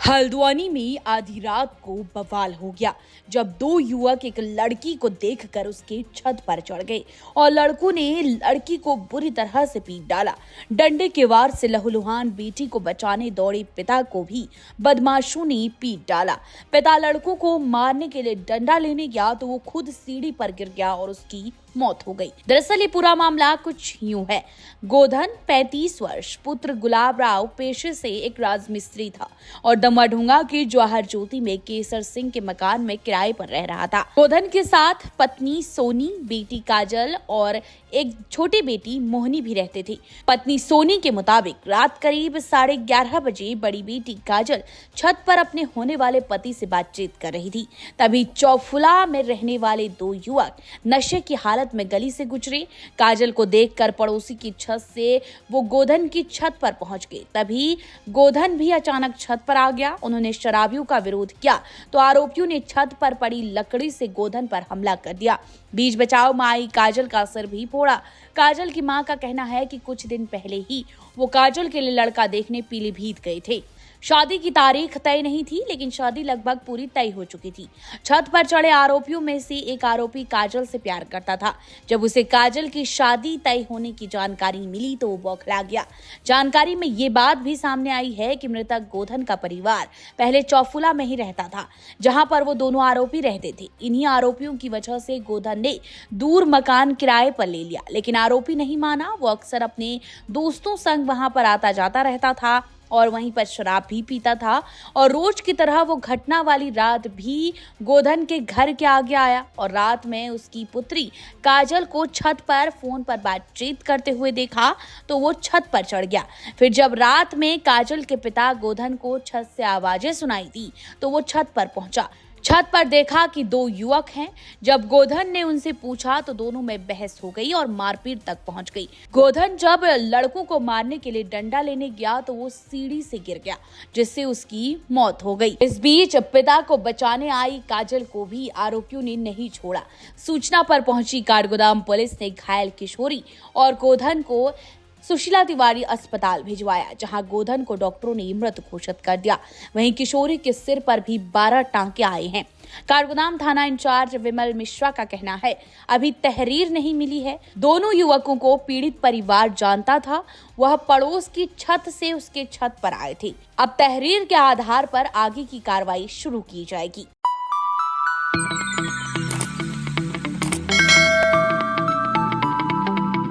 हल्द्वानी में आधी रात को बवाल हो गया जब दो युवक एक लड़की को देखकर उसके छत पर चढ़ गए और लड़कों ने लड़की को बुरी तरह से पीट डाला। डंडे के वार से लहूलुहान बेटी को बचाने दौड़े पिता को भी बदमाशों ने पीट डाला। पिता लड़कों को मारने के लिए डंडा लेने गया तो वो खुद सीढ़ी पर गिर गया और उसकी मौत हो गई। दरअसल ये पूरा मामला कुछ यूं है। गोधन 35 वर्ष पुत्र गुलाब राव पेशे से एक राजमिस्त्री था और दमाढूंगा के जवाहर ज्योति में केसर सिंह के मकान में किराए पर रह रहा था। गोधन के साथ पत्नी सोनी, बेटी काजल और एक छोटी बेटी मोहनी भी रहते थे। पत्नी सोनी के मुताबिक रात करीब 11:30 बजे बड़ी बेटी काजल छत पर अपने होने वाले पति से बातचीत कर रही थी। तभी चौफुला में रहने वाले दो युवक नशे की हालत में गली से गुजरे। काजल को देखकर पड़ोसी की छत से वो गोधन की छत पर पहुंच गए। तभी गोधन भी अचानक छत पर आ गया। उन्होंने शराबियों का विरोध किया तो आरोपियों ने छत पर पड़ी लकड़ी से गोधन पर हमला कर दिया। बीच बचाव में आई काजल का सिर भी फोड़ा। काजल की मां का कहना है कि कुछ दिन पहले ही वो काजल के लिए लड़का देखने पीलीभीत गए थे। शादी की तारीख तय नहीं थी, लेकिन शादी लगभग पूरी तय हो चुकी थी। छत पर चढ़े आरोपियों में से एक आरोपी काजल से प्यार करता था। जब उसे काजल की शादी तय होने की जानकारी मिली तो वो बौखला गया। जानकारी में ये बात भी सामने आई है कि मृतक गोधन का परिवार पहले चौफुला में ही रहता था, जहां पर वो दोनों आरोपी रहते थे। इन्हीं आरोपियों की वजह से गोधन ने दूर मकान किराए पर ले लिया, लेकिन आरोपी नहीं माना। वो अक्सर अपने दोस्तों संग वहां पर आता जाता रहता था और वहीं पर शराब भी पीता था और रोज की तरह वो घटना वाली रात भी गोधन के घर के आगे आया और रात में उसकी पुत्री काजल को छत पर फोन पर बातचीत करते हुए देखा तो वो छत पर चढ़ गया। फिर जब रात में काजल के पिता गोधन को छत से आवाजें सुनाई दी तो वो छत पर पहुंचा। छत पर देखा कि दो युवक हैं। जब गोधन ने उनसे पूछा तो दोनों में बहस हो गई और मारपीट तक पहुंच गई। गोधन जब लड़कों को मारने के लिए डंडा लेने गया तो वो सीढ़ी से गिर गया, जिससे उसकी मौत हो गई। इस बीच पिता को बचाने आई काजल को भी आरोपियों ने नहीं छोड़ा। सूचना पर पहुंची काठगोदाम पुलिस ने घायल किशोरी और गोधन को सुशीला तिवारी अस्पताल भिजवाया, जहां गोधन को डॉक्टरों ने मृत घोषित कर दिया। वहीं किशोरी के सिर पर भी 12 टांके आए हैं। काठगोदाम थाना इंचार्ज विमल मिश्रा का कहना है, अभी तहरीर नहीं मिली है। दोनों युवकों को पीड़ित परिवार जानता था। वह पड़ोस की छत से उसके छत पर आए थे। अब तहरीर के आधार पर आगे की कार्रवाई शुरू की जाएगी।